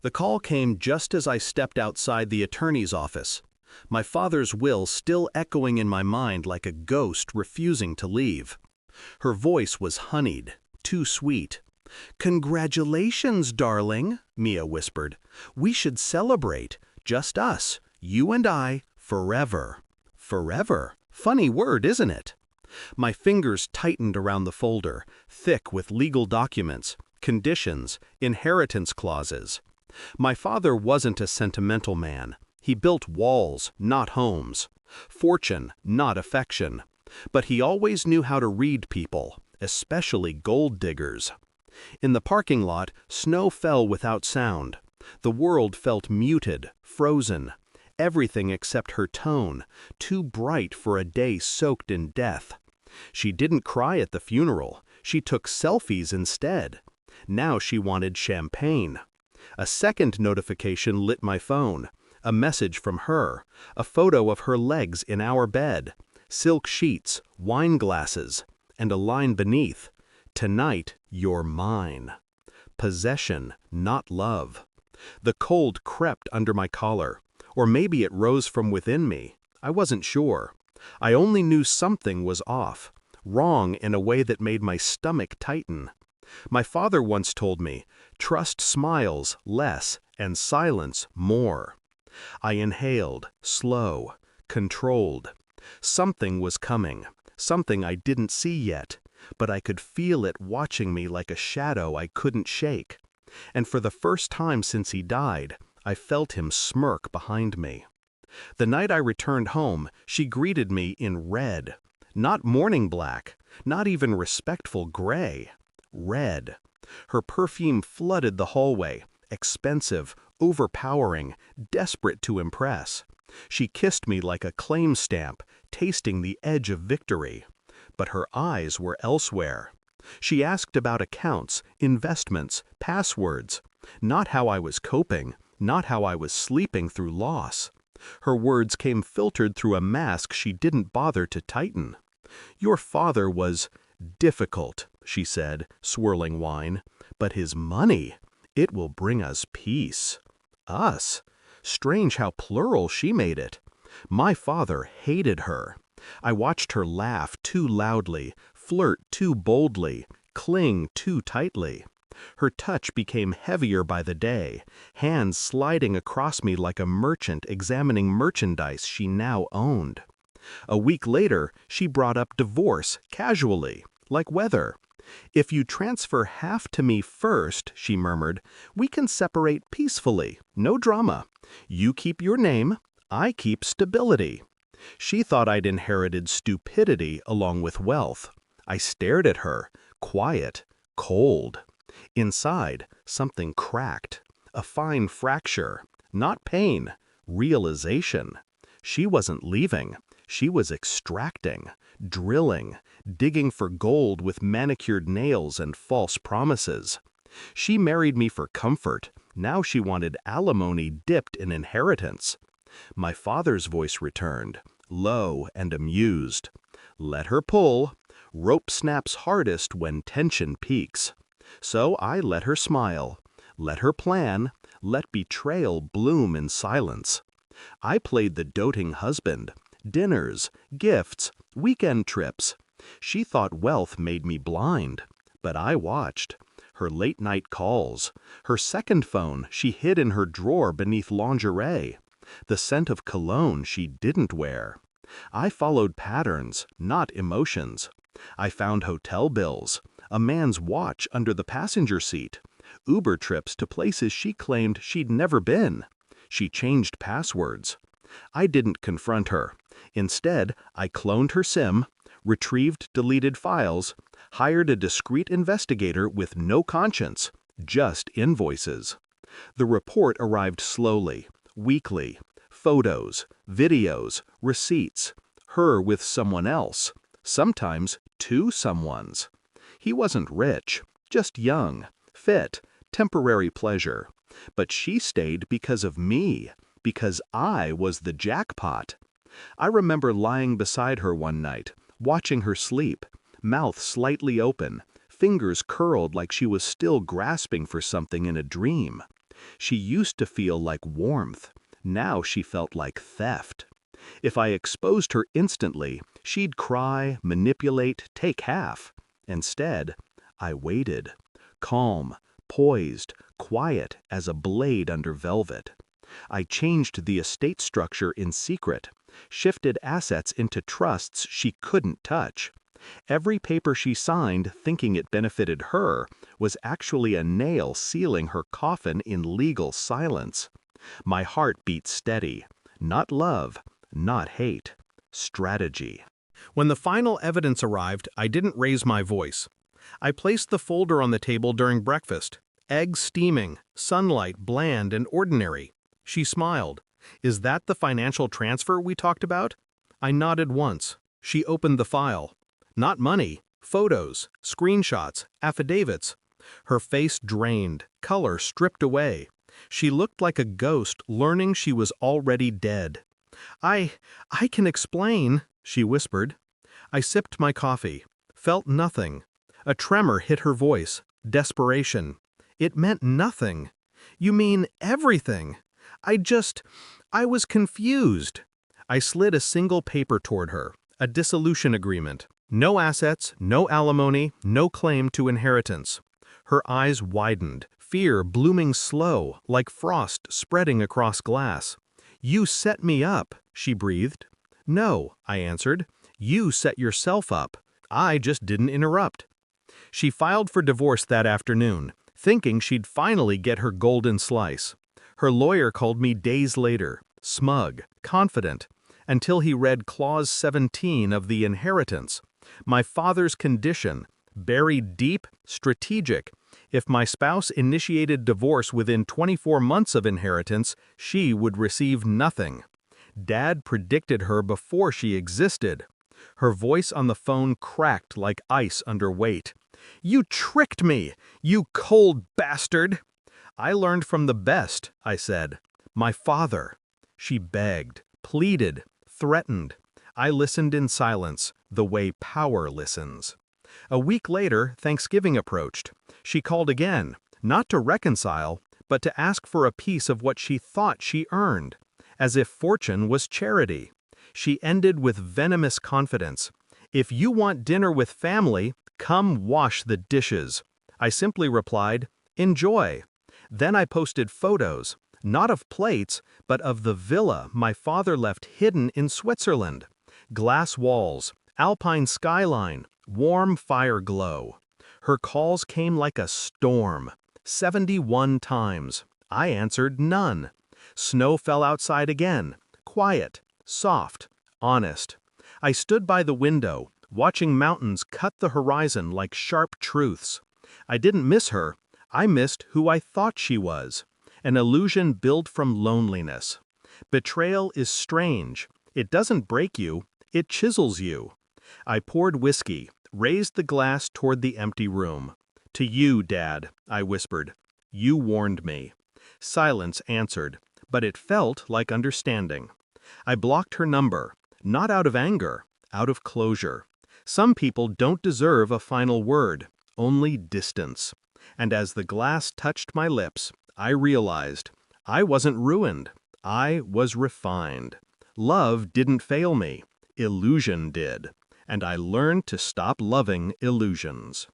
The call came just as I stepped outside the attorney's office, my father's will still echoing in my mind like a ghost refusing to leave. Her voice was honeyed, too sweet. "Congratulations, darling," Mia whispered. "We should celebrate, just us, you and I, forever." Forever? Funny word, isn't it? My fingers tightened around the folder, thick with legal documents, conditions, inheritance clauses. My father wasn't a sentimental man. He built walls, not homes. Fortune, not affection. But he always knew how to read people, especially gold diggers. In the parking lot, snow fell without sound. The world felt muted, frozen. Everything except her tone, too bright for a day soaked in death. She didn't cry at the funeral. She took selfies instead. Now she wanted champagne. A second notification lit my phone. A message from her. A photo of her legs in our bed. Silk sheets, wine glasses, and a line beneath. "Tonight, you're mine." Possession, not love. The cold crept under my collar. Or maybe it rose from within me. I wasn't sure. I only knew something was off. Wrong in a way that made my stomach tighten. My father once told me, "Trust smiles less and silence more." I inhaled, slow, controlled. Something was coming, something I didn't see yet, but I could feel it watching me like a shadow I couldn't shake. And for the first time since he died, I felt him smirk behind me. The night I returned home, she greeted me in red. Not morning black, not even respectful gray. Red. Her perfume flooded the hallway, expensive, overpowering, desperate to impress. She kissed me like a claim stamp, tasting the edge of victory. But her eyes were elsewhere. She asked about accounts, investments, passwords. Not how I was coping, not how I was sleeping through loss. Her words came filtered through a mask she didn't bother to tighten. "Your father was difficult," she said, swirling wine. "But his money, it will bring us peace." Us? Strange how plural she made it. My father hated her. I watched her laugh too loudly, flirt too boldly, cling too tightly. Her touch became heavier by the day, hands sliding across me like a merchant examining merchandise she now owned. A week later, she brought up divorce casually, like weather. "If you transfer half to me first," she murmured, "we can separate peacefully, no drama. You keep your name, I keep stability." She thought I'd inherited stupidity along with wealth. I stared at her, quiet, cold. Inside, something cracked. A fine fracture. Not pain. Realization. She wasn't leaving. She was extracting, drilling, digging for gold with manicured nails and false promises. She married me for comfort. Now she wanted alimony dipped in inheritance. My father's voice returned, low and amused. "Let her pull. Rope snaps hardest when tension peaks." So I let her smile, let her plan, let betrayal bloom in silence. I played the doting husband, dinners, gifts, weekend trips. She thought wealth made me blind, but I watched. Her late-night calls, her second phone she hid in her drawer beneath lingerie, the scent of cologne she didn't wear. I followed patterns, not emotions. I found hotel bills, a man's watch under the passenger seat, Uber trips to places she claimed she'd never been. She changed passwords. I didn't confront her. Instead, I cloned her SIM, retrieved deleted files, hired a discreet investigator with no conscience, just invoices. The report arrived slowly, weekly. Photos, videos, receipts. Her with someone else. Sometimes two someones. He wasn't rich, just young, fit, temporary pleasure. But she stayed because of me, because I was the jackpot. I remember lying beside her one night, watching her sleep, mouth slightly open, fingers curled like she was still grasping for something in a dream. She used to feel like warmth. Now she felt like theft. If I exposed her instantly, she'd cry, manipulate, take half. Instead, I waited, calm, poised, quiet as a blade under velvet. I changed the estate structure in secret, shifted assets into trusts she couldn't touch. Every paper she signed, thinking it benefited her, was actually a nail sealing her coffin in legal silence. My heart beat steady. Not love, not hate. Strategy. When the final evidence arrived, I didn't raise my voice. I placed the folder on the table during breakfast. Eggs steaming, sunlight bland and ordinary. She smiled. "Is that the financial transfer we talked about?" I nodded once. She opened the file. Not money, photos, screenshots, affidavits. Her face drained, color stripped away. She looked like a ghost learning she was already dead. I can explain," she whispered. I sipped my coffee, felt nothing. A tremor hit her voice, desperation. "It meant nothing." "You mean everything." I was confused." I slid a single paper toward her, a dissolution agreement. No assets, no alimony, no claim to inheritance. Her eyes widened, fear blooming slow, like frost spreading across glass. "You set me up," she breathed. "No," I answered. "You set yourself up. I just didn't interrupt." She filed for divorce that afternoon, thinking she'd finally get her golden slice. Her lawyer called me days later, smug, confident, until he read Clause 17 of the inheritance. My father's condition, buried deep, strategic. If my spouse initiated divorce within 24 months of inheritance, she would receive nothing. Dad predicted her before she existed. Her voice on the phone cracked like ice under weight. "You tricked me, you cold bastard!" "I learned from the best," I said. "My father." She begged, pleaded, threatened. I listened in silence, the way power listens. A week later, Thanksgiving approached. She called again, not to reconcile, but to ask for a piece of what she thought she earned, as if fortune was charity. She ended with venomous confidence. "If you want dinner with family, come wash the dishes." I simply replied, "Enjoy." Then I posted photos, not of plates, but of the villa my father left hidden in Switzerland. Glass walls, alpine skyline, warm fire glow. Her calls came like a storm. 71 times. I answered none. Snow fell outside again. Quiet, soft, honest. I stood by the window, watching mountains cut the horizon like sharp truths. I didn't miss her. I missed who I thought she was. An illusion built from loneliness. Betrayal is strange. It doesn't break you, it chisels you. I poured whiskey, raised the glass toward the empty room. "To you, Dad," I whispered. "You warned me." Silence answered, but it felt like understanding. I blocked her number, not out of anger, out of closure. Some people don't deserve a final word, only distance. And as the glass touched my lips, I realized I wasn't ruined. I was refined. Love didn't fail me. Illusion did. And I learned to stop loving illusions.